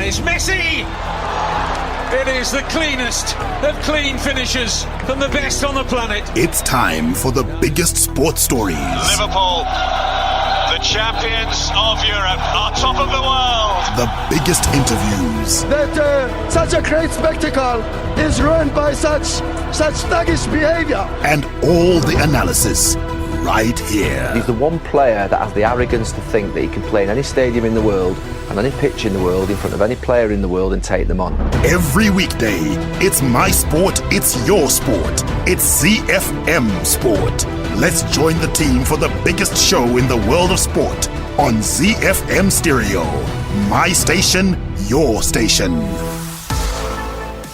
it's Messi! It is the cleanest of clean finishes from the best on the planet. It's time for the biggest sports stories. Liverpool, the champions of Europe, are top of the world. The biggest interviews. That such a great spectacle is ruined by such thuggish behavior. And all the analysis right here. He's the one player that has the arrogance to think that he can play in any stadium in the world and any pitch in the world in front of any player in the world and take them on. Every weekday, it's my sport, it's your sport. It's ZiFM Sport. Let's join the team for the biggest show in the world of sport on ZiFM Stereo. My station, your station.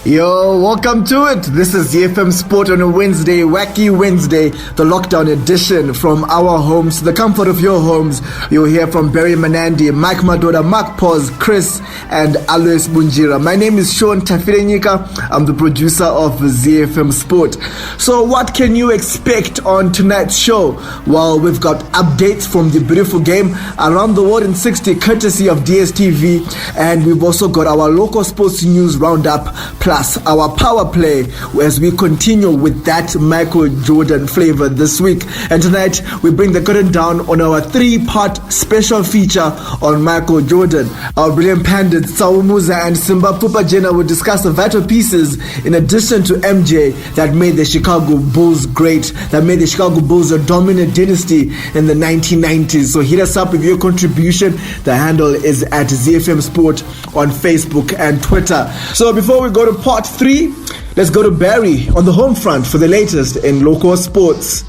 Yo, welcome to it. This is ZiFM Sport on a Wednesday, Wacky Wednesday, the lockdown edition from our homes to the comfort of your homes. You'll hear from Barry Manandi, Mike Madoda, Mark Pause, Chris, and Alois Bunjira. My name is Sean Tafirenyika. I'm the producer of ZiFM Sport. So what can you expect on tonight's show? Well, we've got updates from the beautiful game around the world in 60, courtesy of DSTV, and we've also got our local sports news roundup, plus our power play as we continue with that Michael Jordan flavor this week. And tonight we bring the curtain down on our 3-part special feature on Michael Jordan. Our brilliant pandits Saumuza and Simba Pupajena will discuss the vital pieces in addition to MJ that made the Chicago Bulls great, that made the Chicago Bulls a dominant dynasty in the 1990s. So hit us up with your contribution. The handle is at ZiFM Sport on Facebook and Twitter. So before we go to part 3, let's go to Barry on the home front for the latest in local sports.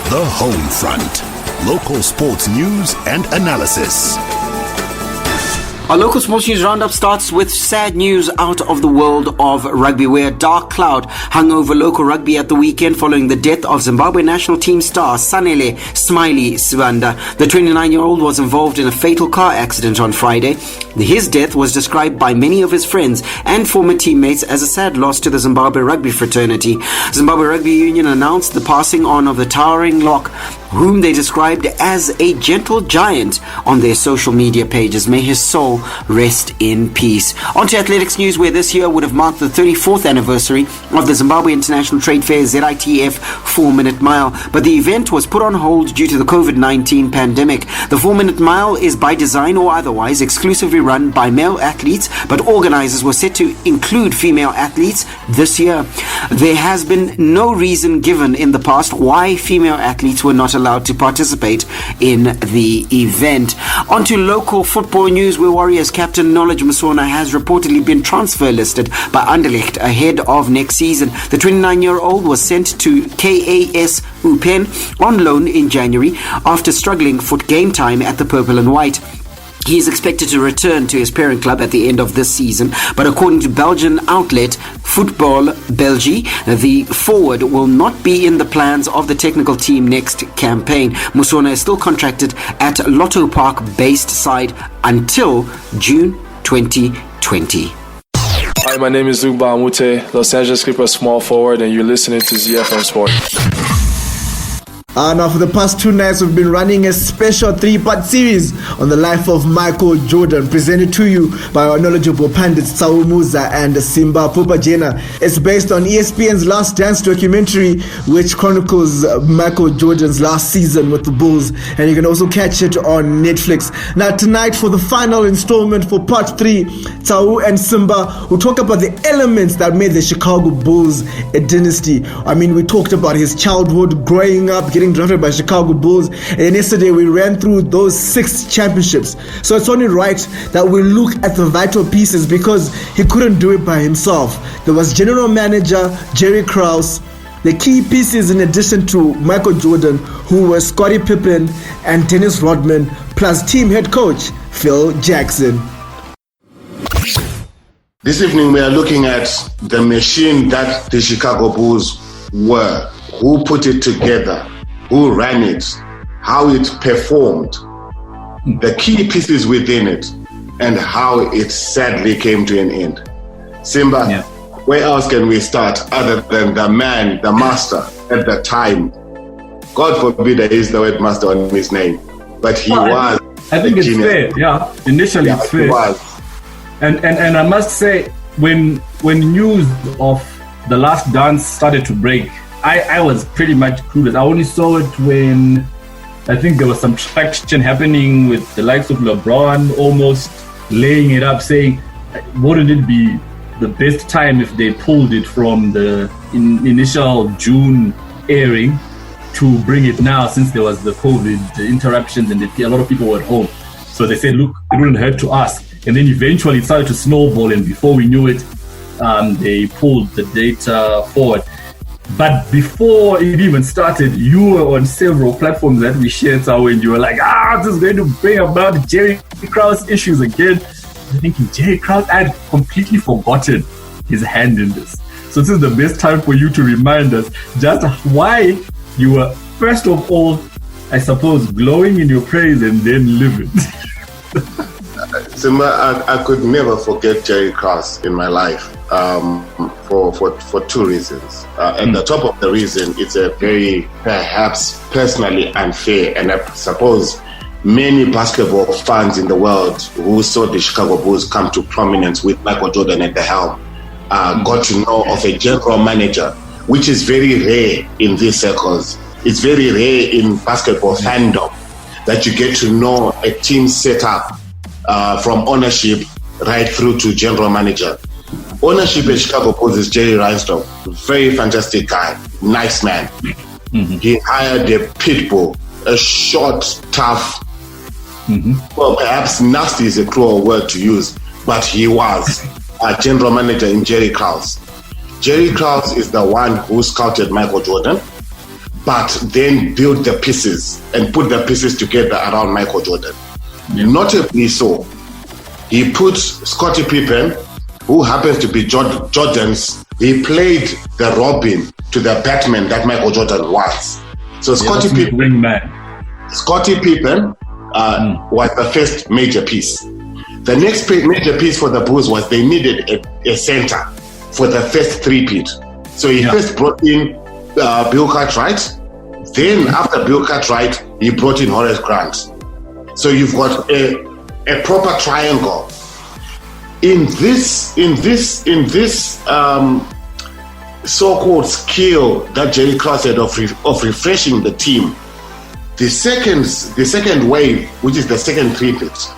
The home front. Local sports news and analysis. Our local sports news roundup starts with sad news out of the world of rugby, where a dark cloud hung over local rugby at the weekend following the death of Zimbabwe national team star Sanele Smiley Sibanda. The 29-year-old was involved in a fatal car accident on Friday. His death was described by many of his friends and former teammates as a sad loss to the Zimbabwe rugby fraternity. Zimbabwe Rugby Union announced the passing on of the towering lock, whom they described as a gentle giant, on their social media pages. May his soul rest in peace. On to athletics news, where this year would have marked the 34th anniversary of the Zimbabwe International Trade Fair ZITF 4-minute mile, but the event was put on hold due to the COVID-19 pandemic. The 4-minute mile is by design or otherwise exclusively run by male athletes, but organizers were set to include female athletes this year. There has been no reason given in the past why female athletes were not allowed to participate in the event. On to local football news, where Warriors captain Knowledge Musona has reportedly been transfer listed by Anderlecht ahead of next season. The 29-year-old was sent to KAS Upen on loan in January after struggling for game time at the Purple and White. He is expected to return to his parent club at the end of this season, but according to Belgian outlet Football Belgique, the forward will not be in the plans of the technical team next campaign. Musona is still contracted at Lotto Park-based side until June 2020. Hi, my name is Luke Bahamute, Los Angeles Clippers small forward, and you're listening to ZiFM Sport. Now for the past 2 nights we've been running a special 3-part series on the life of Michael Jordan, presented to you by our knowledgeable pandits Saumuza and Simba Pupajena. It's based on ESPN's Last Dance documentary, which chronicles Michael Jordan's last season with the Bulls, and you can also catch it on Netflix. Now tonight, for the final installment for part 3, Tau and Simba will talk about the elements that made the Chicago Bulls a dynasty. I mean, we talked about his childhood, growing up, getting drafted by Chicago Bulls, and yesterday we ran through those 6 championships. So it's only right that we look at the vital pieces, because he couldn't do it by himself. There was general manager Jerry Krause, the key pieces in addition to Michael Jordan, who were Scottie Pippen and Dennis Rodman, plus team head coach Phil Jackson. This evening we are looking at the machine that the Chicago Bulls were. Who put it together? Who ran it? How it performed? The key pieces within it, and how it sadly came to an end. Simba, where else can we start other than the man, the master at the time? God forbid I use the word master on his name, but he was I think it's fair. Yeah, initially it's fair. It was. And I must say, when news of The Last Dance started to break, I was pretty much clueless. I only saw it when I think there was some traction happening with the likes of LeBron almost laying it up, saying, wouldn't it be the best time if they pulled it from the initial June airing to bring it now, since there was the COVID interruptions and a lot of people were at home. So they said, look, it wouldn't hurt to ask. And then eventually it started to snowball, and before we knew it, they pulled the data forward. But before it even started, you were on several platforms that we shared, and you were like, this is going to bring about Jerry Krause issues again. I was thinking, Jerry Krause, I had completely forgotten his hand in this. So this is the best time for you to remind us just why you were, first of all, I suppose, glowing in your praise and then livid. Simba, I could never forget Jerry Krause in my life for two reasons. At the top of the reason, it's a very, perhaps personally unfair, and I suppose many basketball fans in the world who saw the Chicago Bulls come to prominence with Michael Jordan at the helm got to know of a general manager, which is very rare in these circles. It's very rare in basketball fandom that you get to know a team set up from ownership right through to general manager. Ownership at Chicago Bulls is Jerry Reinsdorf, very fantastic guy, nice man. Mm-hmm. He hired a pit bull, a short, tough, well, perhaps nasty is a cruel word to use, but he was a general manager in Jerry Krause. Jerry Krause is the one who scouted Michael Jordan, but then built the pieces and put the pieces together around Michael Jordan. Yeah. Notably so, he put Scottie Pippen, who happens to be Jordan's, he played the Robin to the Batman that Michael Jordan was. So Scottie Pippen was the first major piece. The next major piece for the Bulls was they needed a center for the first three-peat. So he first brought in Bill Cartwright. Then after Bill Cartwright, he brought in Horace Grant. So you've got a proper triangle. In this so-called skill that Jerry Krause had of refreshing the team, the second wave, which is the second three-peat,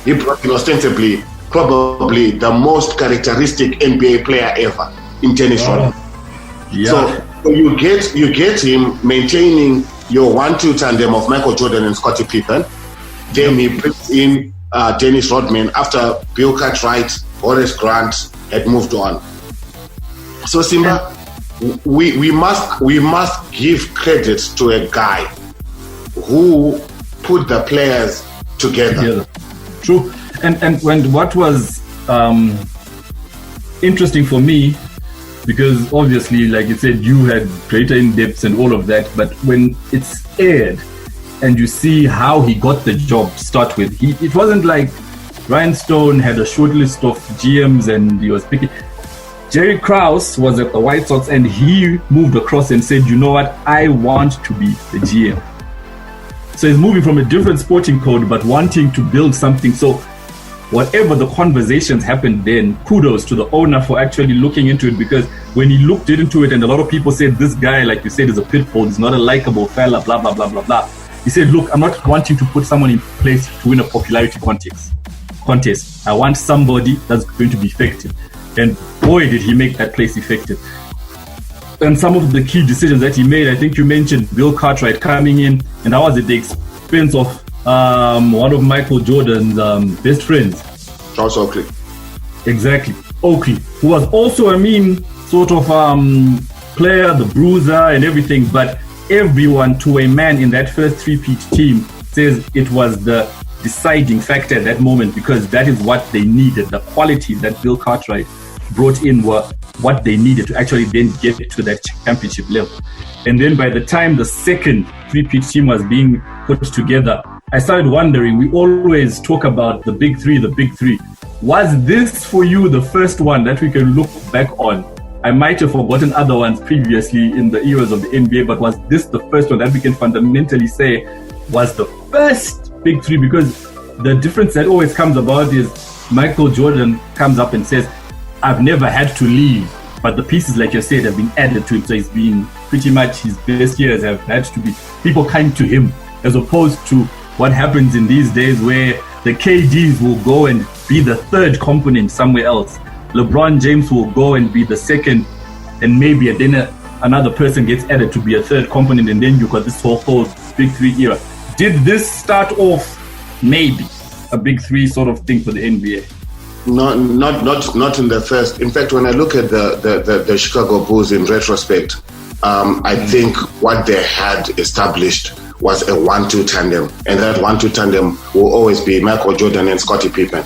he brought in ostensibly probably the most characteristic NBA player ever in Dennis Rodman. So you get him maintaining your 1-2 tandem of Michael Jordan and Scottie Pippen. Then he brings in Dennis Rodman after Bill Cartwright, Horace Grant had moved on. So Simba, we must give credit to a guy who put the players together. True. And what was interesting for me, because obviously, like you said, you had greater in-depth and all of that, but when it's aired and you see how he got the job to start with, it wasn't like Ryan Stone had a short list of GMs and he was picking. Jerry Krause was at the White Sox and he moved across and said, you know what, I want to be the GM. So he's moving from a different sporting code, but wanting to build something. So whatever the conversations happened then, kudos to the owner for actually looking into it, because when he looked into it and a lot of people said, this guy, like you said, is a pitbull, he's not a likable fella, blah, blah, blah, blah, blah. He said, look, I'm not wanting to put someone in place to win a popularity contest. I want somebody that's going to be effective. And boy, did he make that place effective. And some of the key decisions that he made, I think you mentioned Bill Cartwright coming in, and that was at the expense of one of Michael Jordan's best friends. Charles Oakley. Exactly. Oakley, who was also a mean sort of player, the bruiser and everything, but everyone to a man in that first three-peat team says it was the deciding factor at that moment, because that is what they needed. The qualities that Bill Cartwright brought in were what they needed to actually then get to that championship level. And then by the time the second three-peat team was being put together, I started wondering, we always talk about the big three. Was this for you the first one that we can look back on? I might have forgotten other ones previously in the eras of the NBA, but was this the first one that we can fundamentally say was the first big three, because the difference that always comes about is Michael Jordan comes up and says, I've never had to leave, but the pieces, like you said, have been added to him. So he's been pretty much, his best years have had to be people kind to him, as opposed to what happens in these days where the KDs will go and be the third component somewhere else. LeBron James will go and be the second, and maybe then another person gets added to be a third component, and then you got this whole big three era. Did this start off maybe a big three sort of thing for the NBA? Not in the first. In fact, when I look at the Chicago Bulls in retrospect, I think what they had established was a 1-2 tandem, and that 1-2 tandem will always be Michael Jordan and Scottie Pippen.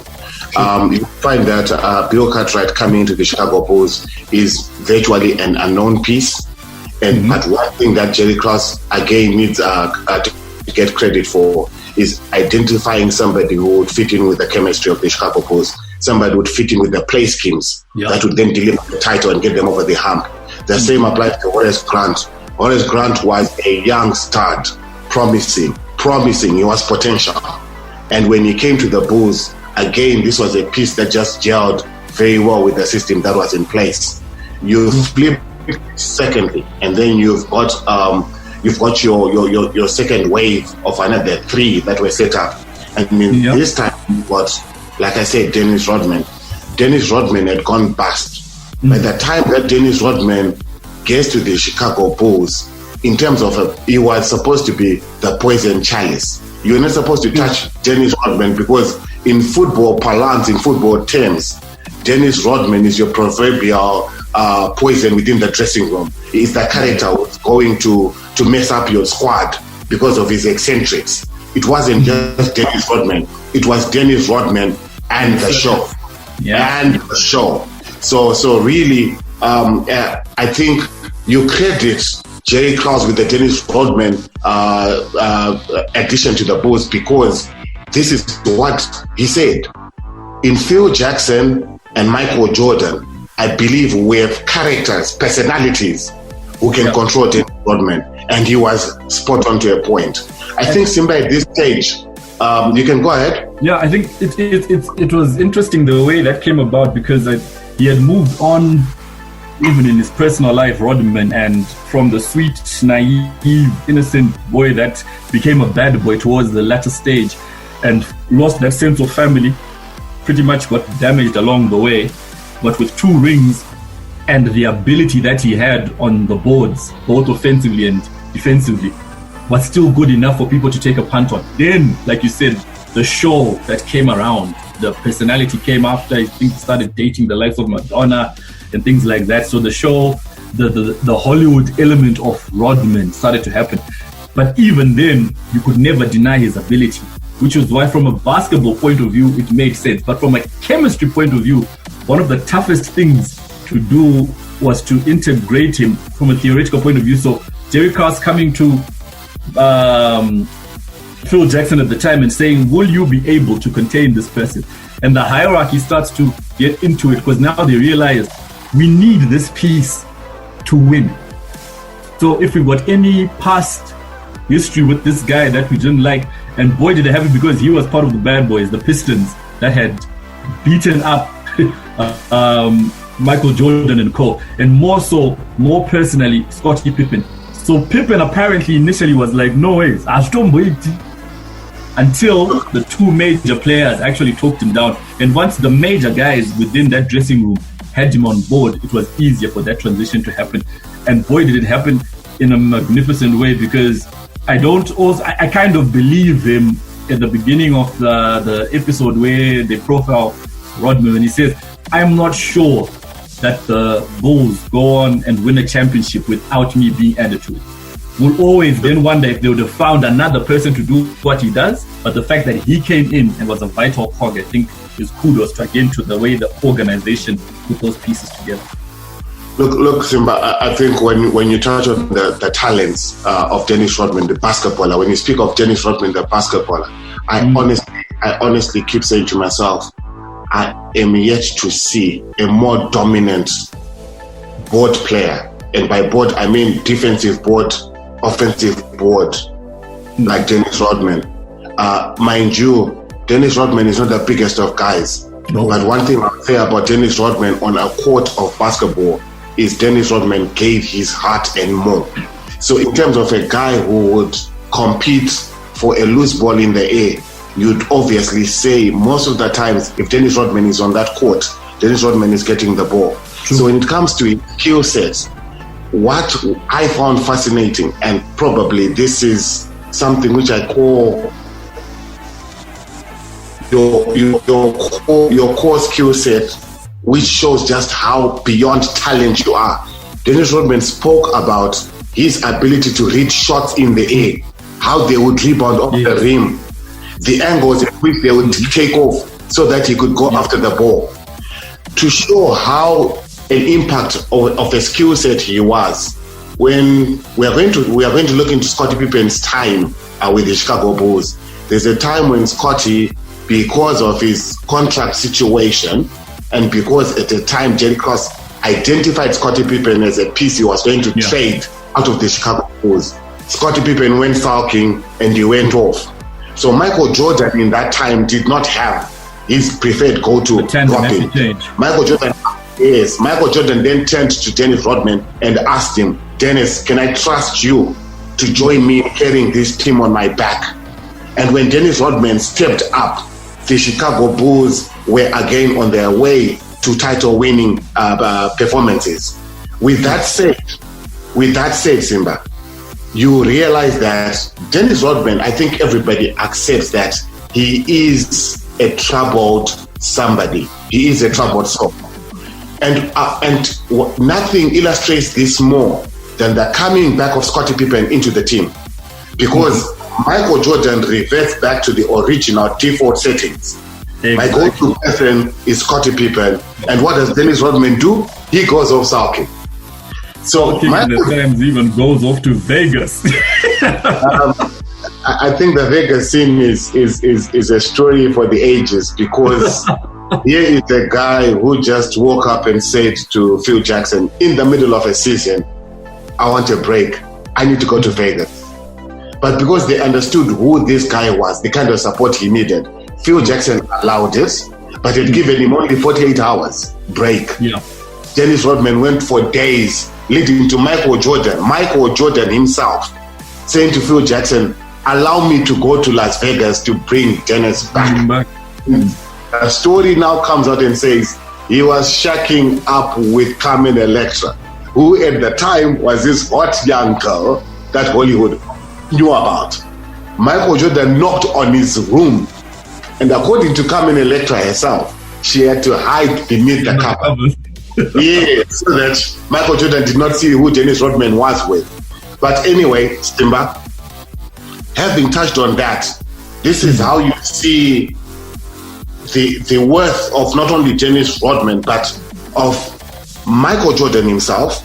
You find that Bill Cartwright coming into the Chicago Bulls is virtually an unknown piece, and but one thing that Jerry Krause again needs to get credit for is identifying somebody who would fit in with the chemistry of the Chicago Bulls, somebody who would fit in with the play schemes that would then deliver the title and get them over the hump. The same applies to Horace Grant. Horace Grant was a young stud, promising, he was potential. And when he came to the Bulls, again, this was a piece that just gelled very well with the system that was in place. You flip secondly, and then you've got your second wave of another three that were set up. And this time you've got, like I said, Dennis Rodman. Dennis Rodman had gone bust. By the time that Dennis Rodman gets to the Chicago Bulls, in terms of he was supposed to be the poison chalice. You're not supposed to touch Dennis Rodman, because in football parlance, in football terms, Dennis Rodman is your proverbial poison within the dressing room. He's the character who's going to mess up your squad because of his eccentrics. It wasn't just Dennis Rodman. It was Dennis Rodman and the show. And the show. So really, I think you credit Jerry Krause with the Dennis Rodman addition to the Bulls, because this is what he said. In Phil Jackson and Michael Jordan, I believe we have characters, personalities who can control Dennis Rodman, and he was spot on to a point. I think, Simba, at this stage, you can go ahead. Yeah, I think it was interesting the way that came about, because he had moved on even in his personal life, Rodman, and from the sweet, naive, innocent boy that became a bad boy towards the latter stage and lost that sense of family, pretty much got damaged along the way. But with 2 rings and the ability that he had on the boards, both offensively and defensively, was still good enough for people to take a punt on. Then, like you said, the show that came around, the personality came after. I think he started dating the likes of Madonna and things like that. So the show, the Hollywood element of Rodman started to happen. But even then, you could never deny his ability, which is why from a basketball point of view, it made sense. But from a chemistry point of view, one of the toughest things to do was to integrate him from a theoretical point of view. So Jerry Krause coming to Phil Jackson at the time and saying, will you be able to contain this person? And the hierarchy starts to get into it, because now they realize we need this piece to win. So if we've got any past history with this guy that we didn't like, and boy did they have it, because he was part of the bad boys, the Pistons, that had beaten up Michael Jordan and co, and more personally, Scottie Pippen. So Pippen apparently initially was like, no ways, until the 2 major players actually talked him down. And once the major guys within that dressing room had him on board, it was easier for that transition to happen. And boy, did it happen in a magnificent way, because I kind of believe him at the beginning of the episode where they profile Rodman, when he says, I'm not sure that the Bulls go on and win a championship without me being added to it. We'll always then wonder if they would have found another person to do what he does. But the fact that he came in and was a vital cog, I think, is kudos to the way the organization put those pieces together. Look, Simba, I think when you touch on the talents of Dennis Rodman, the basketballer, when you speak of Dennis Rodman, the basketballer, I honestly keep saying to myself, I am yet to see a more dominant board player. And by board, I mean defensive board, offensive board, like Dennis Rodman. Mind you, Dennis Rodman is not the biggest of guys. No. But one thing I'll say about Dennis Rodman on a court of basketball is Dennis Rodman gave his heart and more. So in terms of a guy who would compete for a loose ball in the air, you'd obviously say most of the times if Dennis Rodman is on that court, Dennis Rodman is getting the ball. True. So when it comes to his skill sets, what I found fascinating, and probably this is something which I call your core skill set, which shows just how beyond talent you are. Dennis Rodman spoke about his ability to read shots in the air, how they would rebound off the rim, the angles in which they would take off so that he could go after the ball. To show how an impact of a skill set he was, when we are going to look into Scottie Pippen's time with the Chicago Bulls. There's a time when Scottie, because of his contract situation, and because at the time Jerry Krause identified Scottie Pippen as a piece he was going to trade out of the Chicago Bulls, Scottie Pippen went sulking and he went off. So Michael Jordan in that time did not have his preferred go-to dropping. Michael Jordan then turned to Dennis Rodman and asked him, Dennis, can I trust you to join me in carrying this team on my back? And when Dennis Rodman stepped up, the Chicago Bulls were again on their way to title-winning performances. With that said, Simba, you realize that Dennis Rodman, I think everybody accepts that he is a troubled somebody. He is a troubled soul. And nothing illustrates this more than the coming back of Scottie Pippen into the team. Because Michael Jordan reverts back to the original default settings. Exactly. My go-to person is Scottie Pippen. And what does Dennis Rodman do? He goes off sulking. So Michael times even goes off to Vegas. I think the Vegas scene is a story for the ages, because here is a guy who just woke up and said to Phil Jackson in the middle of a season, I want a break. I need to go to Vegas. But because they understood who this guy was, the kind of support he needed, Phil Jackson allowed it, but had given him only 48 hours break. Yeah. Dennis Rodman went for days, leading to Michael Jordan himself saying to Phil Jackson, allow me to go to Las Vegas to bring Dennis back. A story now comes out and says he was shacking up with Carmen Electra, who at the time was this hot young girl that Hollywood knew about. Michael Jordan knocked on his room, and according to Carmen Electra herself, she had to hide beneath the cover. So that Michael Jordan did not see who Dennis Rodman was with. But anyway, Simba, having touched on that, this is how you see the worth of not only Dennis Rodman, but of Michael Jordan himself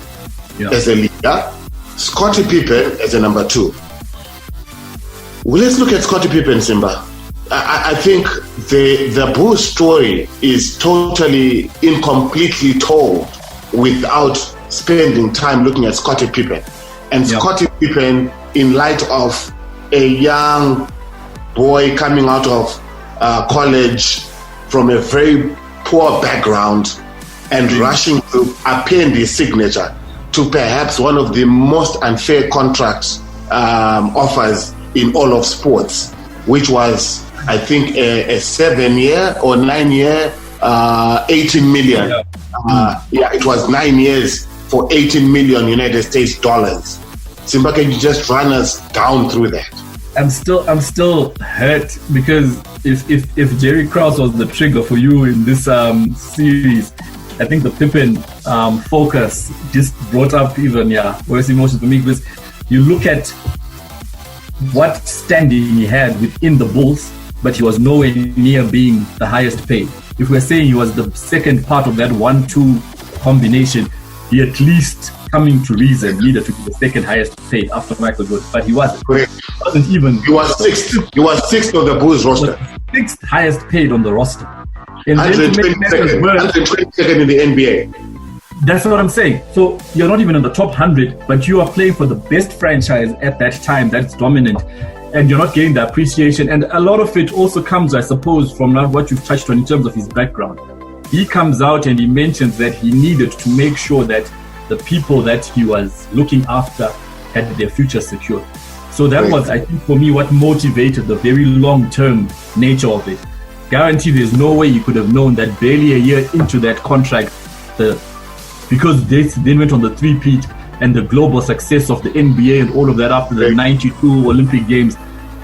as a leader, Scottie Pippen as a number two. Well, let's look at Scottie Pippen, Simba. I think the Bulls story is totally incompletely told without spending time looking at Scottie Pippen. And Scottie Pippen, in light of a young boy coming out of college from a very poor background and rushing to append his signature to perhaps one of the most unfair contract offers in all of sports, which was, I think, a 7-year or 9-year, 18 million. It was 9 years for 18 million United States dollars. Simba, can you just run us down through that? I'm still hurt, because if Jerry Krause was the trigger for you in this series, I think the Pippen focus just brought up even worse emotions for me, because you look at what standing he had within the Bulls, but he was nowhere near being the highest paid. If we're saying he was the second part of that 1-2 combination, he at least, coming to reason, needed to be the second highest paid after Michael Jordan, but he wasn't. Correct. He wasn't even. He was sixth. He was sixth on the Bulls roster. Sixth highest paid on the roster. And 122nd in the NBA. That's what I'm saying. So you're not even in the top 100, but you are playing for the best franchise at that time that's dominant. and you're not getting the appreciation. And a lot of it also comes, I suppose, from what you've touched on in terms of his background. He comes out and he mentions that he needed to make sure that the people that he was looking after had their future secure. So that was, I think, for me, what motivated the very long-term nature of it. Guaranteed, there's no way you could have known that barely a year into that contract, because they then went on the three-peat and the global success of the NBA and all of that after the 92 Olympic Games,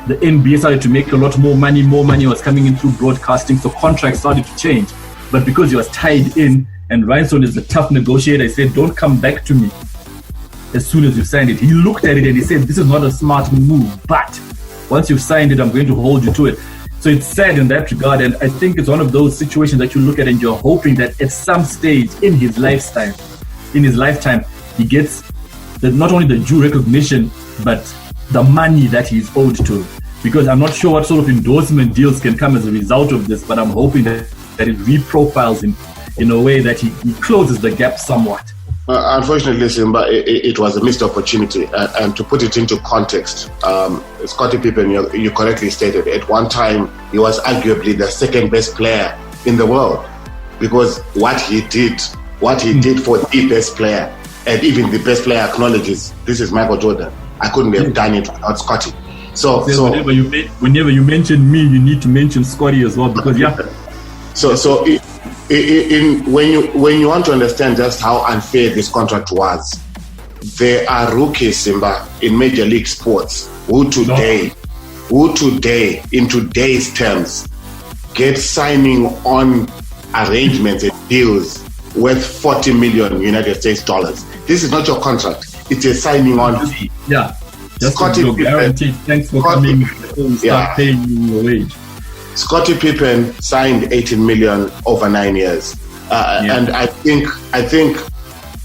the NBA started to make a lot more money was coming in through broadcasting, so contracts started to change. But because he was tied in, and Rhinestone is a tough negotiator, he said, don't come back to me as soon as you've signed it. He looked at it and he said, this is not a smart move, but once you've signed it, I'm going to hold you to it. So it's sad in that regard, and I think it's one of those situations that you look at and you're hoping that at some stage in his lifetime, he gets not only the due recognition, but the money that he's owed to. Because I'm not sure what sort of endorsement deals can come as a result of this, but I'm hoping that it reprofiles him in a way that he closes the gap somewhat. Unfortunately, Simba, it was a missed opportunity. And to put it into context, Scottie Pippen, you correctly stated, at one time he was arguably the second best player in the world, because what he did for the best player, and even the best player acknowledges, this is Michael Jordan. I couldn't have done it without Scottie. So whenever you mention me, you need to mention Scottie as well, because when you want to understand just how unfair this contract was, there are rookies, Simba, in Major League Sports who today, in today's terms, get signing on arrangements and deals worth 40 million United States dollars. This is not your contract; it's a signing on fee. Yeah, Scottie Pippen. Thanks for coming. Start paying you your wage. Scottie Pippen signed 18 million over 9 years, and I think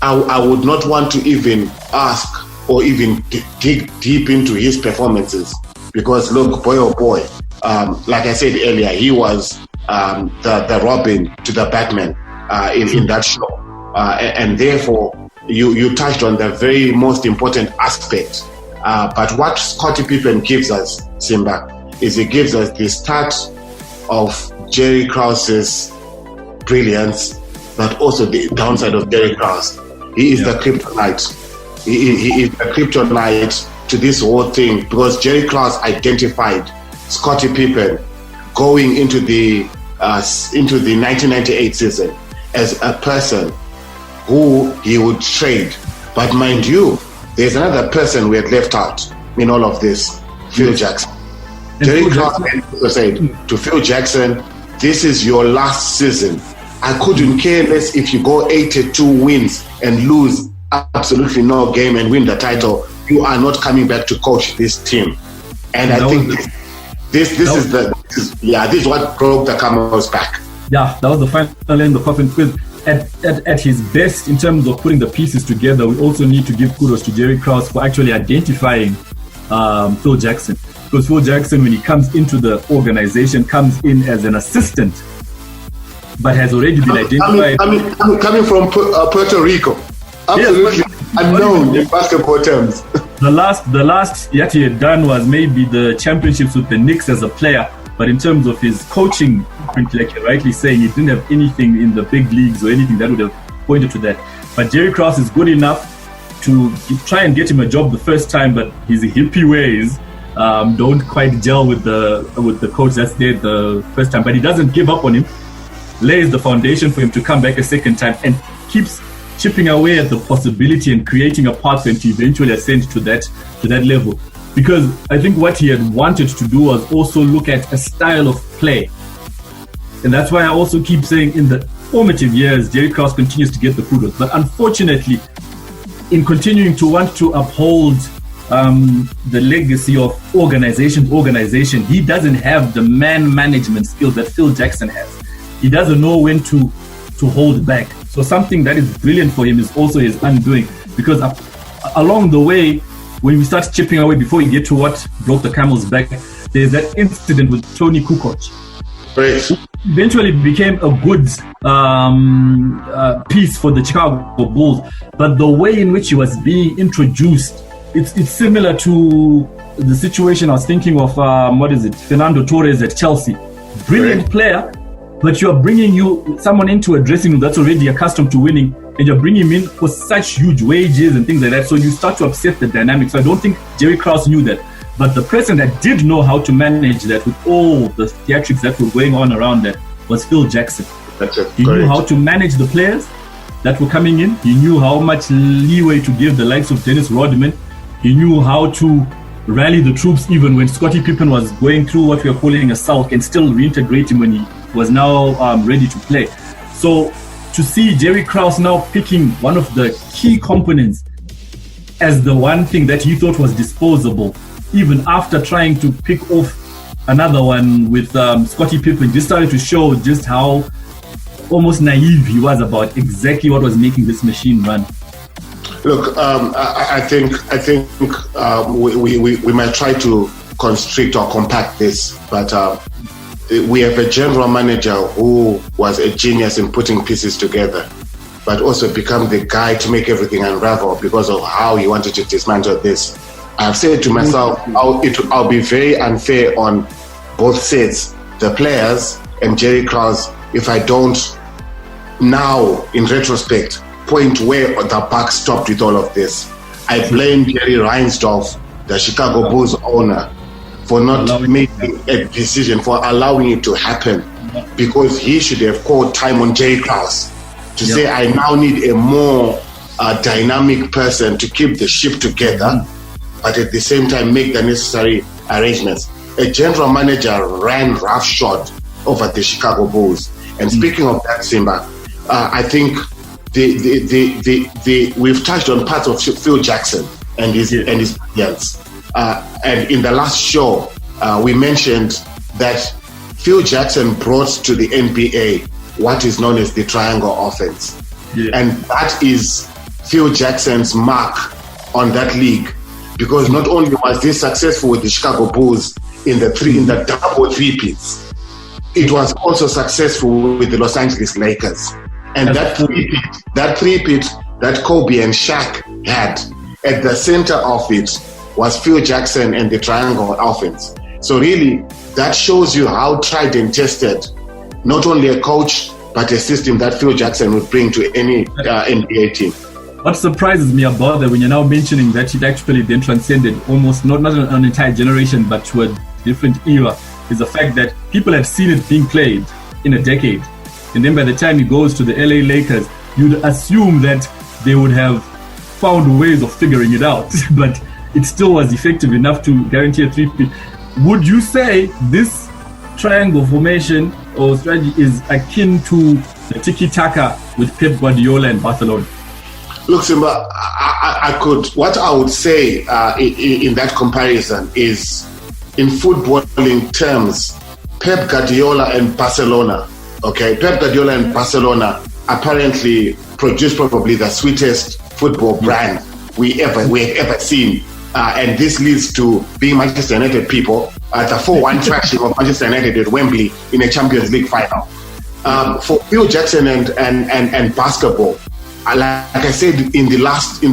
I would not want to even ask or even dig deep into his performances, because look, boy oh boy, like I said earlier, he was the Robin to the Batman in that show, and therefore you touched on the very most important aspect. But what Scottie Pippen gives us, Simba, is he gives us the start of Jerry Krause's brilliance, but also the downside of Jerry Krause. He is the kryptonite. He is the kryptonite to this whole thing, because Jerry Krause identified Scottie Pippen going into the 1998 season as a person who he would trade. But mind you, there's another person we had left out in all of this, Phil Jackson. Jerry Krause said to Phil Jackson, this is your last season. I couldn't care less if you go 82 wins and lose absolutely no game and win the title. You are not coming back to coach this team. And I think this is what broke the camel's back. Yeah, that was the final nail in the coffin. Because at his best, in terms of putting the pieces together, we also need to give kudos to Jerry Krause for actually identifying Phil Jackson. Because Phil Jackson, when he comes into the organization, comes in as an assistant, but has already been identified. Coming from Puerto Rico. Absolutely unknown in basketball terms. The last that he had done was maybe the championships with the Knicks as a player, but in terms of his coaching, like you're rightly saying, he didn't have anything in the big leagues or anything that would have pointed to that. But Jerry Krause is good enough to try and get him a job the first time, but his hippie ways don't quite gel with the coach that's there the first time. But he doesn't give up on him, lays the foundation for him to come back a second time, and keeps chipping away at the possibility and creating a pathway to eventually ascend to that level. Because I think what he had wanted to do was also look at a style of play. And that's why I also keep saying in the formative years, Jerry Krause continues to get the kudos. But unfortunately, in continuing to want to uphold the legacy of organization, he doesn't have the man management skills that Phil Jackson has. He doesn't know when to hold back. So something that is brilliant for him is also his undoing, because along the way, when we start chipping away before we get to what broke the camel's back, there's that incident with Tony Kukoc. Right. Eventually became a good piece for the Chicago Bulls, but the way in which he was being introduced, it's similar to the situation, I was thinking of Fernando Torres at Chelsea. Brilliant player, but you're bringing someone into a dressing room that's already accustomed to winning, and you're bringing him in for such huge wages and things like that. So you start to upset the dynamics. So I don't think Jerry Krause knew that. But the person that did know how to manage that with all the theatrics that were going on around that was Phil Jackson. That's it. He knew how to manage the players that were coming in. He knew how much leeway to give the likes of Dennis Rodman. He knew how to rally the troops even when Scottie Pippen was going through what we are calling a sulk, and still reintegrate him when he was now ready to play. So to see Jerry Krause now picking one of the key components as the one thing that he thought was disposable, even after trying to pick off another one with Scottie Pippen, just started to show just how almost naive he was about exactly what was making this machine run. Look, I think we might try to constrict or compact this, but we have a general manager who was a genius in putting pieces together, but also become the guy to make everything unravel because of how he wanted to dismantle this. I've said to myself, I'll be very unfair on both sides, the players and Jerry Krause, if I don't now, in retrospect, point where the buck stopped with all of this. I blame Jerry Reinsdorf, the Chicago Bulls owner, for not making a decision, for allowing it to happen, because he should have called time on Jerry Krause to say, I now need a more dynamic person to keep the ship together, but at the same time make the necessary arrangements. A general manager ran roughshod over the Chicago Bulls. And speaking of that, Simba, I think we've touched on parts of Phil Jackson and his brilliance. And in the last show, we mentioned that Phil Jackson brought to the NBA what is known as the triangle offense. And that is Phil Jackson's mark on that league, because not only was this successful with the Chicago Bulls in the double three-peats, it was also successful with the Los Angeles Lakers. And that three-peat that Kobe and Shaq had, at the center of it was Phil Jackson and the triangle offense. So really, that shows you how tried and tested not only a coach, but a system that Phil Jackson would bring to any NBA team. What surprises me about that, when you're now mentioning that it actually then transcended almost not an entire generation, but to a different era, is the fact that people have seen it being played in a decade. And then by the time he goes to the LA Lakers, you'd assume that they would have found ways of figuring it out, but it still was effective enough to guarantee a three-peat. Would you say this triangle formation or strategy is akin to the tiki-taka with Pep Guardiola in Barcelona? Look, Simba, what I would say in that comparison is, in footballing terms, Pep Guardiola and Barcelona. Okay, Pep Guardiola and Barcelona apparently produced probably the sweetest football brand we have ever seen. And this leads to being Manchester United people at the 4-1 thrashing of Manchester United at Wembley in a Champions League final. For Phil Jackson and basketball, like I said in the last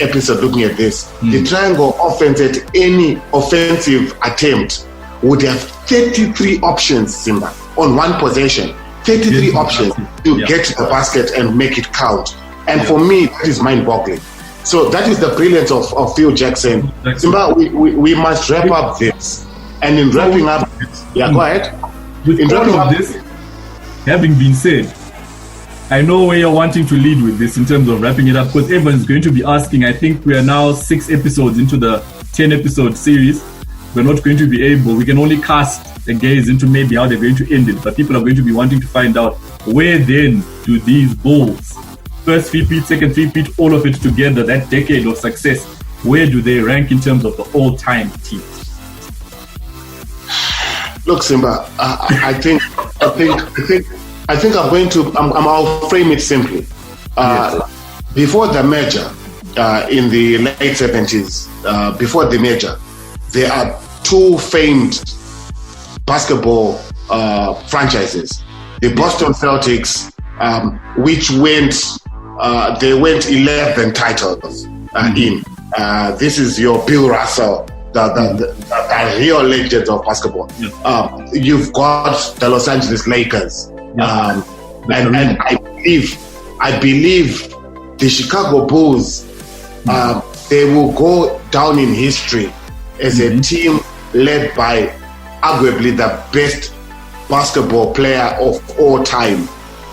episode looking at this, the triangle offense at any offensive attempt would have 33 options, Simba, on one possession. 33 options to get to the basket and make it count. And for me, that is mind-boggling. So that is the brilliance of Phil Jackson. Simba, we must wrap up this. And in wrapping up this, go ahead. With all of this having been said, I know where you're wanting to lead with this in terms of wrapping it up, because everyone's going to be asking. I think we are now 6 episodes into the 10-episode series. We're not going to be able, we can only cast a gaze into maybe how they're going to end it, but people are going to be wanting to find out, where then do these Bulls, first three-peat, second three-peat, all of it together, that decade of success, where do they rank in terms of the all-time teams? Look, Simba, I'll frame it simply. Before the merger, in the late 70s, before the merger, there are 2 famed basketball franchises. The Boston Celtics, which they went 11 titles in. This is your Bill Russell, the real legends of basketball. Yeah. You've got the Los Angeles Lakers, Yeah. and I believe the Chicago Bulls. They will go down in history as a team led by arguably the best basketball player of all time.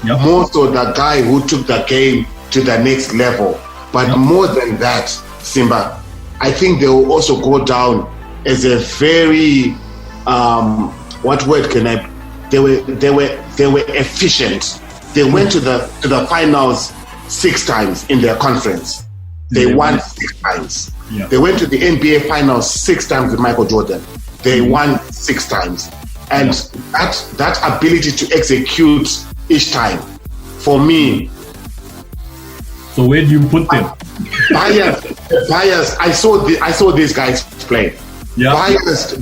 Yep. More so the guy who took the game to the next level. But more than that, Simba, I think they will also go down as a very what word can I? They were efficient. They went to the finals 6 times in their conference. They won 6 times. Yeah. They went to the NBA finals 6 times with Michael Jordan. They won 6 times. And that ability to execute each time, for me. So where do you put them? Biased. I saw these guys play. Yeah.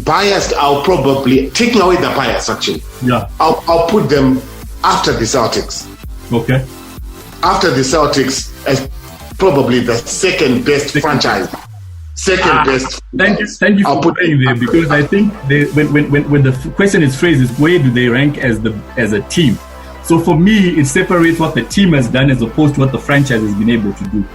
Biased. I'll probably taking away the bias. Actually, yeah. I'll put them after the Celtics. Okay. After the Celtics, as probably the second best franchise. Second best. Thank you for putting them, because I think when the question is phrased is where do they rank as a team. So for me, it separates what the team has done as opposed to what the franchise has been able to do.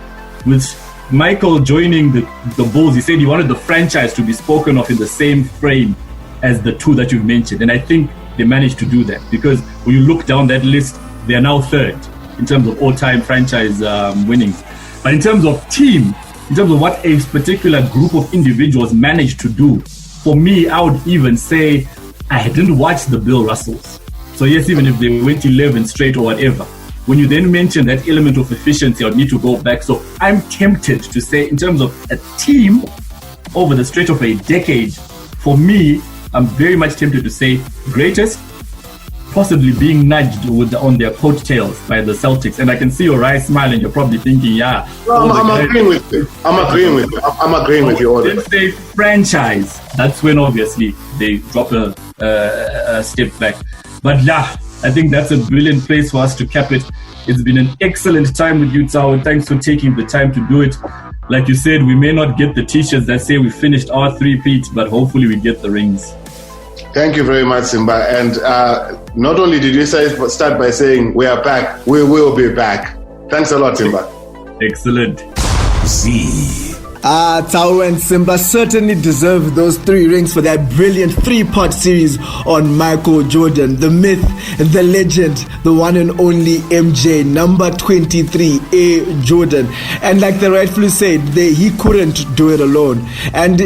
With Michael joining the Bulls, he said he wanted the franchise to be spoken of in the same frame as the two that you've mentioned. And I think they managed to do that, because when you look down that list, they are now third in terms of all-time franchise winnings. But in terms of team, in terms of what a particular group of individuals managed to do, for me, I would even say I didn't watch the Bill Russells. So yes, even if they went 11 straight or whatever, when you then mention that element of efficiency, I would need to go back. So I'm tempted to say, in terms of a team over the stretch of a decade, for me, I'm very much tempted to say greatest, possibly being nudged on their coattails by the Celtics. And I can see your eyes smiling. You're probably thinking, yeah. No, I'm agreeing with you. I'm agreeing with you. Let's say franchise. That's when obviously they drop a step back. But yeah, I think that's a brilliant place for us to cap it. It's been an excellent time with you, Tao. Thanks for taking the time to do it. Like you said, we may not get the t-shirts that say we finished our 3-peat, but hopefully we get the rings. Thank you very much, Simba. And not only did you start by saying we are back, we will be back. Thanks a lot, Simba. Excellent. Tao and Simba certainly deserve those 3 rings for that brilliant 3-part series on Michael Jordan, the myth, the legend, the one and only MJ, number 23, A. Jordan. And like they rightfully said, he couldn't do it alone. And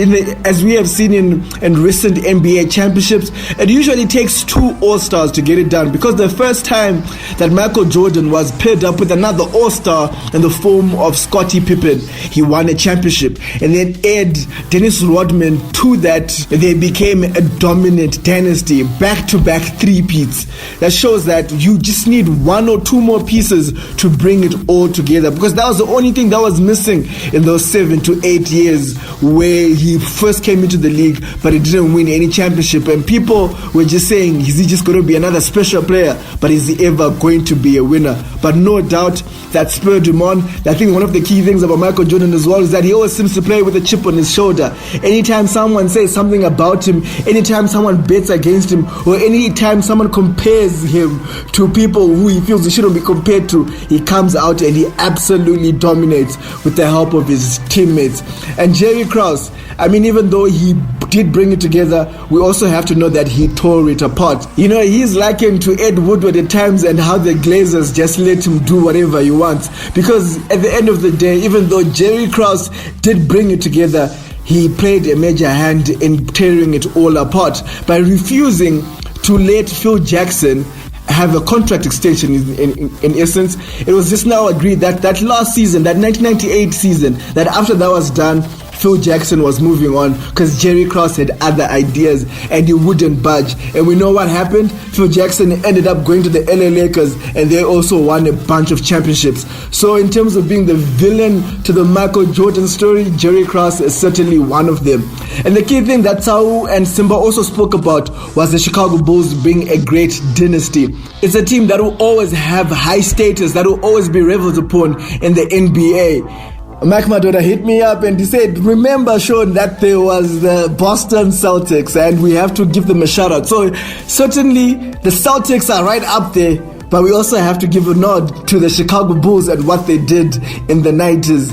as we have seen in recent NBA championships, it usually takes 2 All-Stars to get it done, because the first time that Michael Jordan was paired up with another All-Star in the form of Scottie Pippen, he won a championship. And then add Dennis Rodman to that, they became a dominant dynasty, back-to-back 3-peats. That shows that you just need 1 or 2 more pieces to bring it all together, because that was the only thing that was missing in those 7 to 8 years where he first came into the league, but he didn't win any championship. And people were just saying, is he just going to be another special player, but is he ever going to be a winner? But no doubt that spurred him on. I think one of the key things about Michael Jordan as well is that he always seems to play with a chip on his shoulder. Anytime someone says something about him, anytime someone bets against him, or anytime someone compares him to people who he feels he shouldn't be compared to, he comes out and he absolutely dominates with the help of his teammates. And Jerry Krause, I mean, even though he did bring it together, we also have to know that he tore it apart. You know, he's likened to Ed Woodward at times, and how the Glazers just let him do whatever he wants. Because at the end of the day, even though Jerry Krause did bring it together, he played a major hand in tearing it all apart by refusing to let Phil Jackson have a contract extension. In essence, it was just now agreed that last season, that 1998 season, that after that was done, Phil Jackson was moving on because Jerry Krause had other ideas and he wouldn't budge. And we know what happened. Phil Jackson ended up going to the LA Lakers and they also won a bunch of championships. So in terms of being the villain to the Michael Jordan story, Jerry Krause is certainly one of them. And the key thing that Tau and Simba also spoke about was the Chicago Bulls being a great dynasty. It's a team that will always have high status, that will always be reveled upon in the NBA. Mike Madoda hit me up and he said, remember, Sean, that there was the Boston Celtics and we have to give them a shout out. So certainly the Celtics are right up there, but we also have to give a nod to the Chicago Bulls and what they did in the 90s.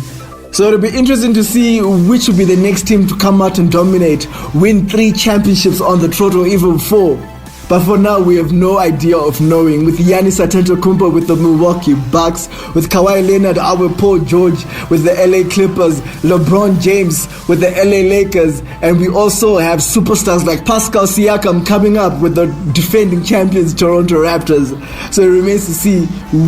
So it'll be interesting to see which will be the next team to come out and dominate, win 3 championships on the trot or even 4. But for now, we have no idea of knowing. With Giannis Antetokounmpo with the Milwaukee Bucks, with Kawhi Leonard, our Paul George with the LA Clippers, LeBron James with the LA Lakers, and we also have superstars like Pascal Siakam coming up with the defending champions Toronto Raptors. So it remains to see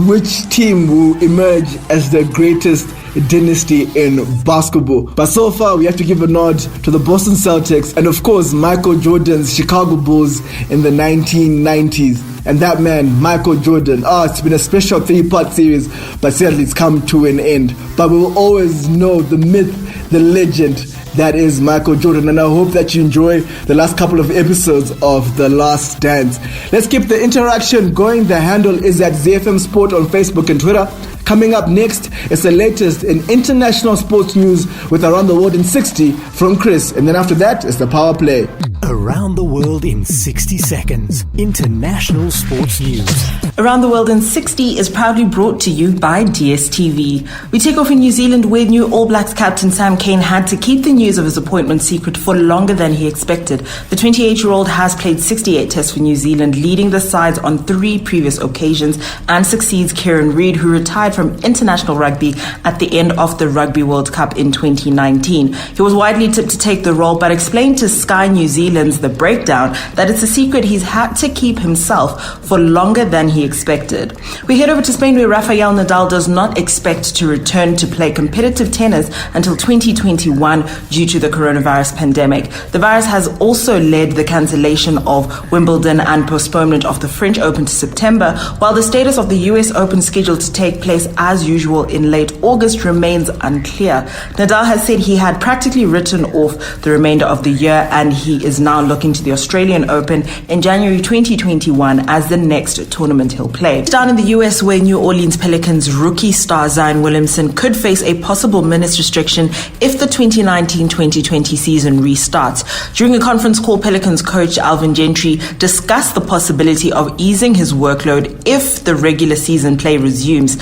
which team will emerge as the greatest dynasty in basketball. But so far, we have to give a nod to the Boston Celtics and of course Michael Jordan's Chicago Bulls in the 1990s. And that man, Michael Jordan, it's been a special 3-part series, but sadly it's come to an end. But we will always know the myth, the legend that is Michael Jordan, and I hope that you enjoy the last couple of episodes of The Last Dance. Let's keep the interaction going. The handle is at ZiFM Sport on Facebook and Twitter. Coming up next is the latest in international sports news with Around the World in 60 from Chris, and then after that is the Power Play. Around the World in 60 Seconds. International sports news. Around the World in 60 is proudly brought to you by DSTV. We take off in New Zealand, where new All Blacks captain Sam Cane had to keep the news of his appointment secret for longer than he expected. The 28-year-old has played 68 tests for New Zealand, leading the sides on 3 previous occasions, and succeeds Kieran Reid, who retired from international rugby at the end of the Rugby World Cup in 2019. He was widely tipped to take the role, but explained to Sky New Zealand's The Breakdown that it's a secret he's had to keep himself for longer than he expected. We head over to Spain, where Rafael Nadal does not expect to return to play competitive tennis until 2021 due to the coronavirus pandemic. The virus has also led the cancellation of Wimbledon and postponement of the French Open to September, while the status of the US Open, scheduled to take place as usual in late August, remains unclear. Nadal has said he had practically written off the remainder of the year, and he is now looking to the Australian Open in January 2021 as the next tournament he'll play. Down in the US, where New Orleans Pelicans rookie star Zion Williamson could face a possible minutes restriction if the 2019-2020 season restarts. During a conference call, Pelicans coach Alvin Gentry discussed the possibility of easing his workload if the regular season play resumes.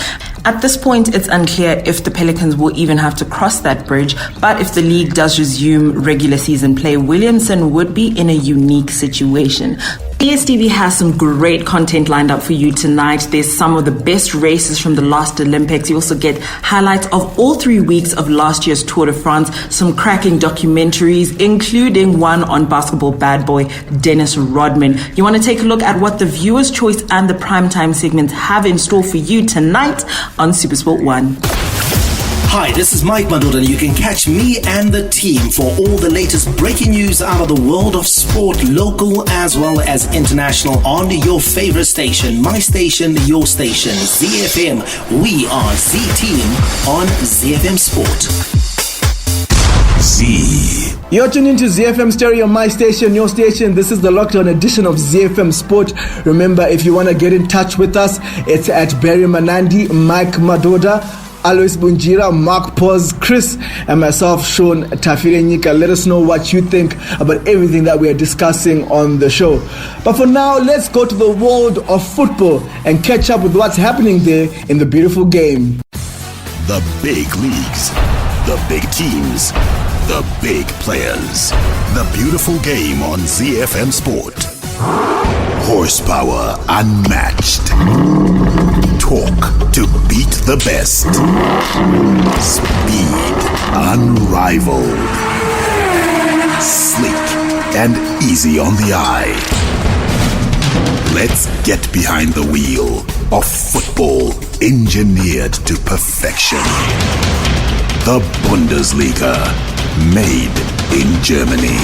At this point, it's unclear if the Pelicans will even have to cross that bridge, but if the league does resume regular season play, Williamson would be in a unique situation. DSTV has some great content lined up for you tonight. There's some of the best races from the last Olympics. You also get highlights of all 3 weeks of last year's Tour de France, some cracking documentaries, including one on basketball bad boy Dennis Rodman. You want to take a look at what the Viewer's Choice and the Primetime segments have in store for you tonight on SuperSport 1. Hi, this is Mike Madoda, and you can catch me and the team for all the latest breaking news out of the world of sport, local as well as international, on your favorite station, my station, your station, ZiFM. We are Z-Team on ZiFM Sport. Z. You're tuned into ZiFM Stereo, my station, your station. This is the lockdown edition of ZiFM Sport. Remember, if you want to get in touch with us, it's at Barry Manandi, Mike Madoda, Alois Bunjira, Mark Pause, Chris, and myself, Sean Tafirenyika. Let us know what you think about everything that we are discussing on the show. But for now, let's go to the world of football and catch up with what's happening there in the beautiful game. The big leagues, the big teams, the big players. The beautiful game on ZiFM Sport. Horsepower unmatched. Talk to beat the best. Speed unrivaled. Sleek and easy on the eye. Let's get behind the wheel of football engineered to perfection. The Bundesliga, made in Germany.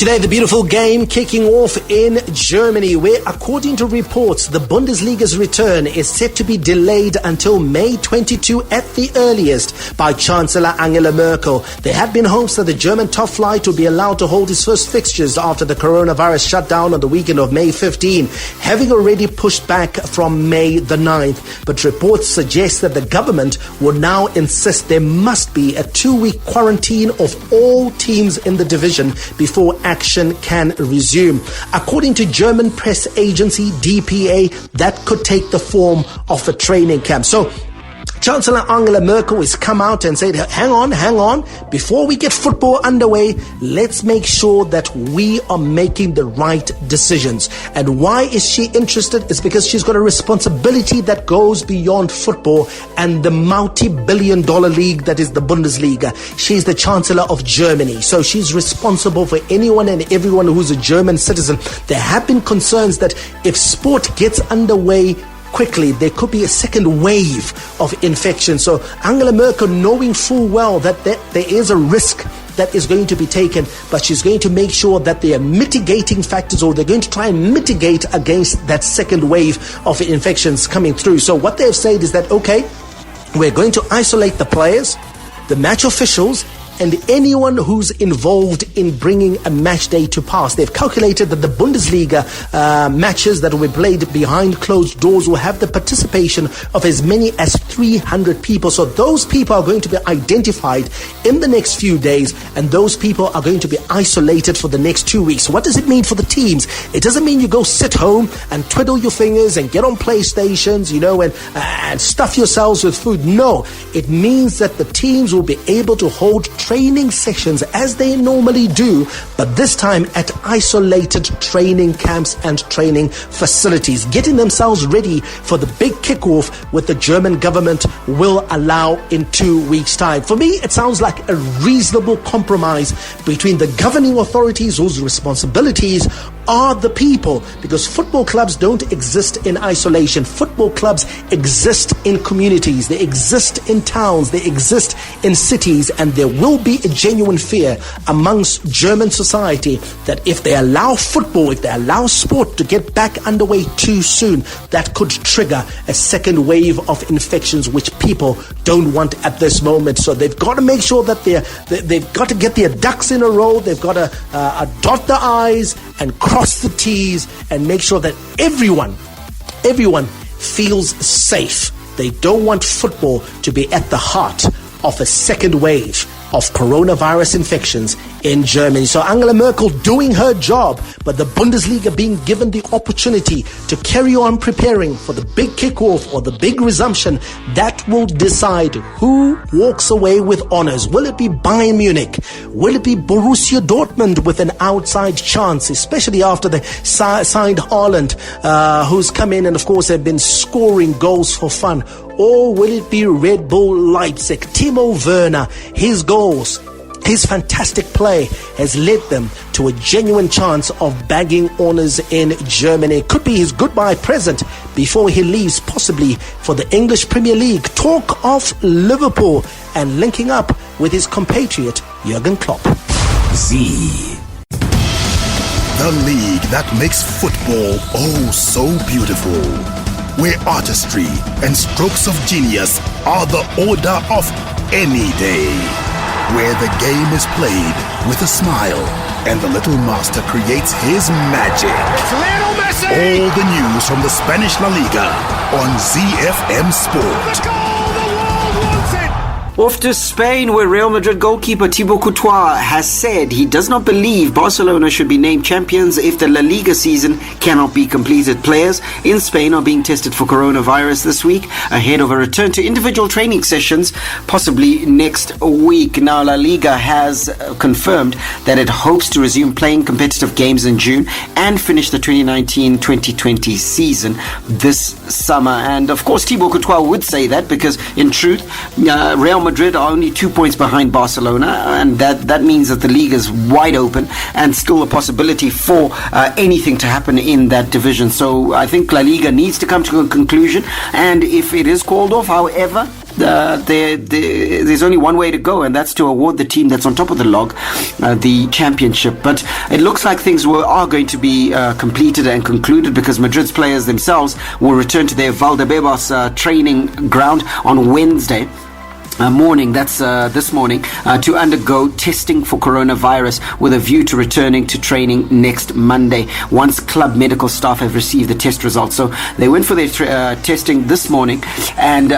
Today, the beautiful game kicking off in Germany, where, according to reports, the Bundesliga's return is set to be delayed until May 22 at the earliest by Chancellor Angela Merkel. There had been hopes that the German top flight would be allowed to hold its first fixtures after the coronavirus shutdown on the weekend of May 15, having already pushed back from May the 9th. But reports suggest that the government will now insist there must be a 2-week quarantine of all teams in the division before action can resume. According to German press agency DPA, that could take the form of a training camp. So Chancellor Angela Merkel has come out and said, hang on, before we get football underway, let's make sure that we are making the right decisions. And why is she interested? It's because she's got a responsibility that goes beyond football and the multi-billion-dollar league that is the Bundesliga. She's the Chancellor of Germany, so she's responsible for anyone and everyone who's a German citizen. There have been concerns that if sport gets underway quickly, there could be a second wave of infection. So Angela Merkel, knowing full well that there is a risk that is going to be taken, but she's going to make sure that there are mitigating factors, or they're going to try and mitigate against that second wave of infections coming through. So what they've said is that, okay, we're going to isolate the players, the match officials, and anyone who's involved in bringing a match day to pass. They've calculated that the Bundesliga matches that will be played behind closed doors will have the participation of as many as 300 people. So those people are going to be identified in the next few days, and those people are going to be isolated for the next 2 weeks. What does it mean for the teams? It doesn't mean you go sit home and twiddle your fingers and get on PlayStations, and stuff yourselves with food. No, it means that the teams will be able to hold training sessions as they normally do, but this time at isolated training camps and training facilities, getting themselves ready for the big kickoff with the German government will allow in 2 weeks' time. For me, it sounds like a reasonable compromise between the governing authorities, whose responsibilities are the people, because football clubs don't exist in isolation. Football clubs exist in communities, they exist in towns, they exist in cities, and there will be a genuine fear amongst German society that if they allow football, if they allow sport to get back underway too soon, that could trigger a second wave of infections, which people don't want at this moment. So they've got to make sure that they've got to get their ducks in a row. They've got to dot the I's and cross the T's and make sure that everyone feels safe. They don't want football to be at the heart of a second wave of coronavirus infections in Germany. So Angela Merkel doing her job, but the Bundesliga being given the opportunity to carry on preparing for the big kickoff or the big resumption. That will decide who walks away with honors. Will it be Bayern Munich? Will it be Borussia Dortmund with an outside chance, especially after they signed Haaland, who's come in and of course have been scoring goals for fun? Or will it be Red Bull Leipzig? Timo Werner, his goals, his fantastic play has led them to a genuine chance of bagging honours in Germany. Could be his goodbye present before he leaves, possibly for the English Premier League. Talk of Liverpool and linking up with his compatriot Jurgen Klopp. The league that makes football oh so beautiful, where artistry and strokes of genius are the order of any day, where the game is played with a smile and the little master creates his magic. It's Lionel Messi! All the news from the Spanish La Liga on ZiFM Sport. The goal the world wants it! Off to Spain, where Real Madrid goalkeeper Thibaut Courtois has said he does not believe Barcelona should be named champions if the La Liga season cannot be completed. Players in Spain are being tested for coronavirus this week ahead of a return to individual training sessions, possibly next week. Now, La Liga has confirmed that it hopes to resume playing competitive games in June and finish the 2019-2020 season this summer. And of course, Thibaut Courtois would say that because in truth, Real Madrid are only 2 points behind Barcelona, and that means that the league is wide open and still a possibility for anything to happen in that division. So I think La Liga needs to come to a conclusion, and if it is called off, however, there's only one way to go, and that's to award the team that's on top of the log the championship. But it looks like things are going to be completed and concluded, because Madrid's players themselves will return to their Valdebebas training ground on Wednesday morning, that's this morning, to undergo testing for coronavirus, with a view to returning to training next Monday once club medical staff have received the test results. So they went for their testing this morning, and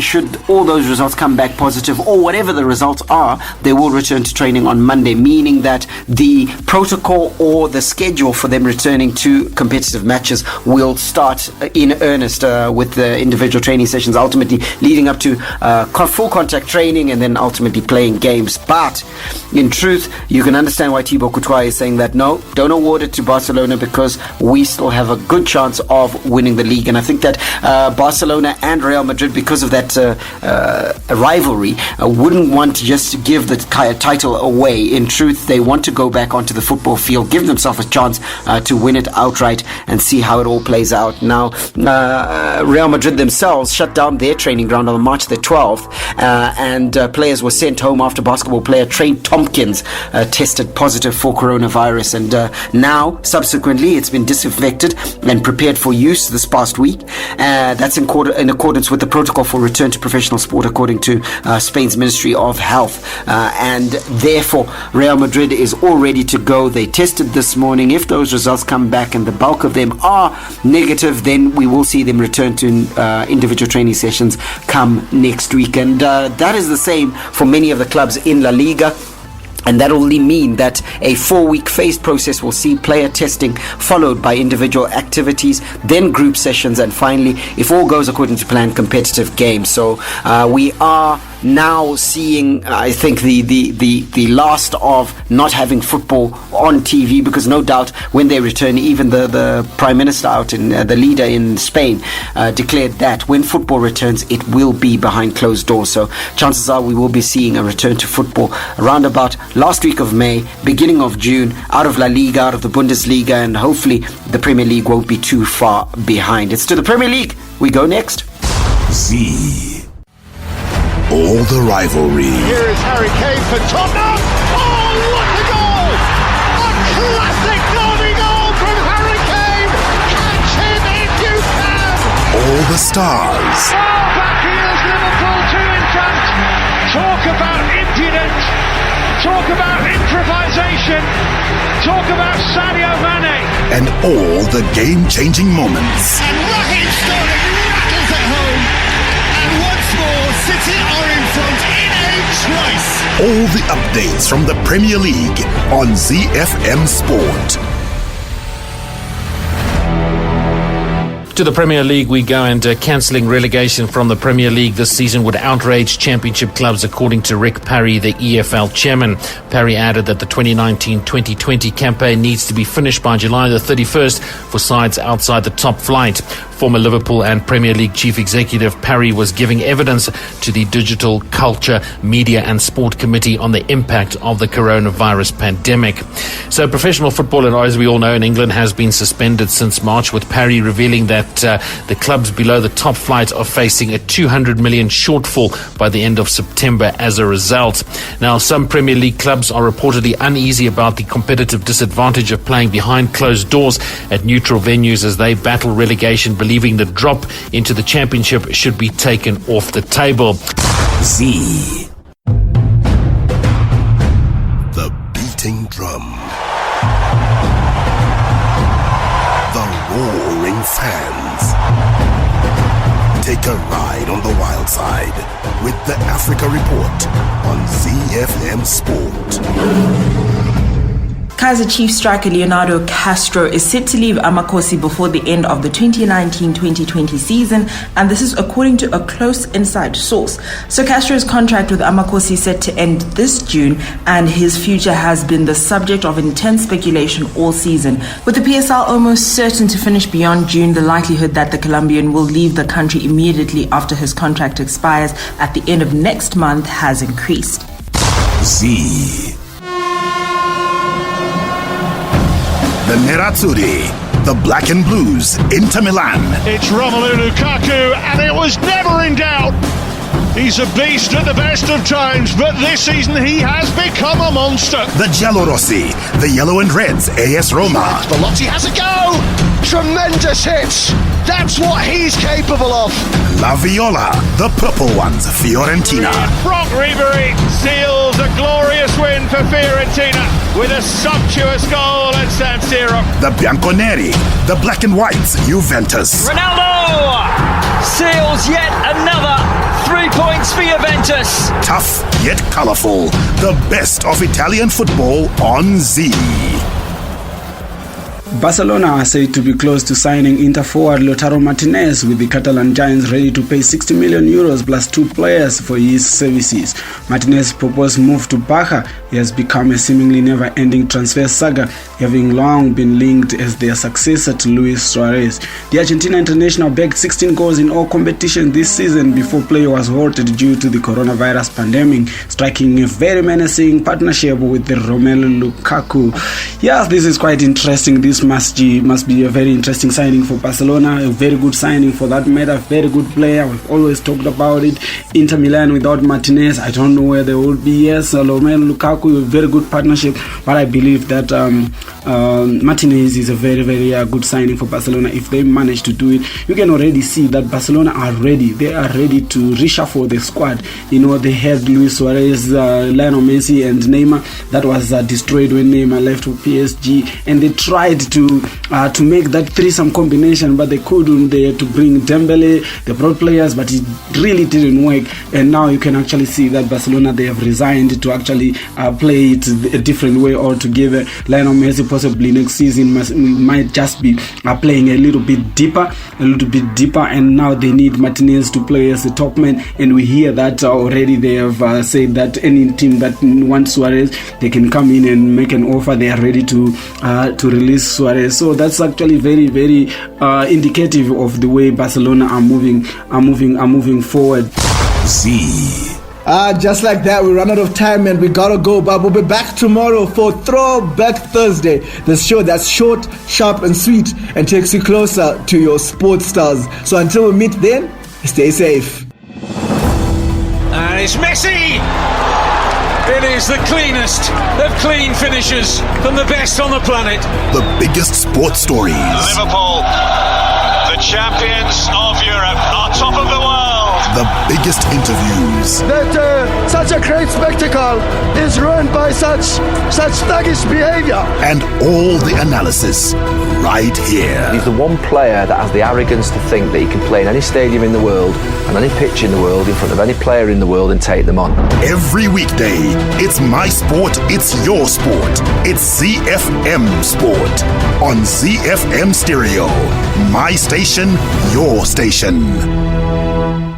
should all those results come back positive, or whatever the results are, they will return to training on Monday, meaning that the protocol or the schedule for them returning to competitive matches will start in earnest with the individual training sessions, ultimately leading up to full contact training and then ultimately playing games. But in truth, you can understand why Thibaut Courtois is saying that no, don't award it to Barcelona, because we still have a good chance of winning the league. And I think that Barcelona and Real Madrid, because of that rivalry, wouldn't want to just give the title away. In truth, they want to go back onto the football field, give themselves a chance to win it outright, and see how it all plays out. Now, Real Madrid themselves shut down their training ground on March the 12th, and players were sent home after basketball player Trey Tompkins tested positive for coronavirus. And now, subsequently, it's been disinfected and prepared for use this past week. That's in accordance with the protocol for return to professional sport, according to Spain's Ministry of Health. And therefore, Real Madrid is all ready to go. They tested this morning. If those results come back and the bulk of them are negative, then we will see them return to individual training sessions come next week. And that is the same for many of the clubs in La Liga. And that will only mean that a 4-week phased process will see player testing followed by individual activities, then group sessions, and finally, if all goes according to plan, competitive games. So we are now seeing, I think, the last of not having football on TV, because no doubt when they return, even the Prime Minister out in the leader in Spain declared that when football returns, it will be behind closed doors. So chances are we will be seeing a return to football around about last week of May, beginning of June, out of La Liga, out of the Bundesliga, and hopefully the Premier League won't be too far behind. It's to the Premier League we go next. Z. All the rivalry. Here is Harry Kane for Tottenham. Oh, what a goal! A classic derby goal from Harry Kane. Catch him if you can. All the stars. Oh, back here's Liverpool 2 in front. Talk about impudent. Talk about improvisation. Talk about Sadio Mane. And all the game-changing moments. And Raheem Sterling rattles it home. And once more, City are in front in a trice. All the updates from the Premier League on ZiFM Sport. To the Premier League we go, and cancelling relegation from the Premier League this season would outrage championship clubs, according to Rick Parry, the EFL chairman. Parry added that the 2019-2020 campaign needs to be finished by July the 31st for sides outside the top flight. Former Liverpool and Premier League chief executive Parry was giving evidence to the Digital Culture, Media and Sport Committee on the impact of the coronavirus pandemic. So professional football, as we all know, in England has been suspended since March, with Parry revealing that the clubs below the top flight are facing a 200 million shortfall by the end of September as a result. Now, some Premier League clubs are reportedly uneasy about the competitive disadvantage of playing behind closed doors at neutral venues as they battle relegation, believing the drop into the championship should be taken off the table. Z. The beating drum. The roaring fans. Take a ride on the wild side with the Africa Report on ZiFM Sport. Kaizer Chiefs striker Leonardo Castro is set to leave Amakosi before the end of the 2019-2020 season, and this is according to a close inside source. So Castro's contract with Amakosi is set to end this June, and his future has been the subject of intense speculation all season. With the PSL almost certain to finish beyond June, the likelihood that the Colombian will leave the country immediately after his contract expires at the end of next month has increased. Z. The Nerazzurri, the Black and Blues, Inter Milan. It's Romelu Lukaku, and it was never in doubt. He's a beast at the best of times, but this season he has become a monster. The Giallorossi, the Yellow and Reds, AS Roma. Velotti has a go! Tremendous hits! That's what he's capable of! La Viola, the Purple Ones, Fiorentina. Franck Ribéry seals a glorious win for Fiorentina with a sumptuous goal at San Siro. The Bianconeri, the Black and Whites, Juventus. Ronaldo seals yet another 3 points for Juventus. Tough yet colourful, the best of Italian football on Z. Barcelona are said to be close to signing Inter forward Lautaro Martinez, with the Catalan Giants ready to pay 60 million euros plus 2 players for his services. Martinez's proposed move to Barca has become a seemingly never-ending transfer saga, having long been linked as their successor to Luis Suarez. The Argentina international bagged 16 goals in all competitions this season before play was halted due to the coronavirus pandemic, striking a very menacing partnership with the Romelu Lukaku. Yes, this is quite interesting. This must be a very interesting signing for Barcelona, a very good signing for that matter, very good player. We've always talked about it. Inter Milan without Martinez, I don't know where they will be. Yes, Romelu Lukaku, a very good partnership, but I believe that Martinez is a very, very good signing for Barcelona. If they manage to do it, you can already see that Barcelona are ready. They are ready to reshuffle the squad. You know, they had Luis Suarez, Lionel Messi and Neymar. That was destroyed when Neymar left for PSG, and they tried to make that threesome combination, but they couldn't. They had to bring Dembele. They brought players, but it really didn't work. And now you can actually see that Barcelona, they have resigned to actually play it a different way altogether. Lionel Messi possibly next season might just be playing a little bit deeper, and now they need Martinez to play as the top man. And we hear that already. They have said that any team that wants Suarez, they can come in and make an offer. They are ready to release Suarez. So that's actually very, very indicative of the way Barcelona are moving forward. Z. Just like that, we run out of time and we gotta go, but we'll be back tomorrow for Throwback Thursday, the show that's short, sharp and sweet and takes you closer to your sports stars. So until we meet then, stay safe. And it's Messi! It is the cleanest of clean finishes from the best on the planet. The biggest sports stories. Liverpool, the champions of Europe, on top of the world. The biggest interviews. That such a great spectacle is ruined by such thuggish behavior. And all the analysis right here. He's the one player that has the arrogance to think that he can play in any stadium in the world and any pitch in the world in front of any player in the world and take them on. Every weekday, it's my sport, it's your sport. It's ZiFM Sport on ZiFM Stereo. My station, your station.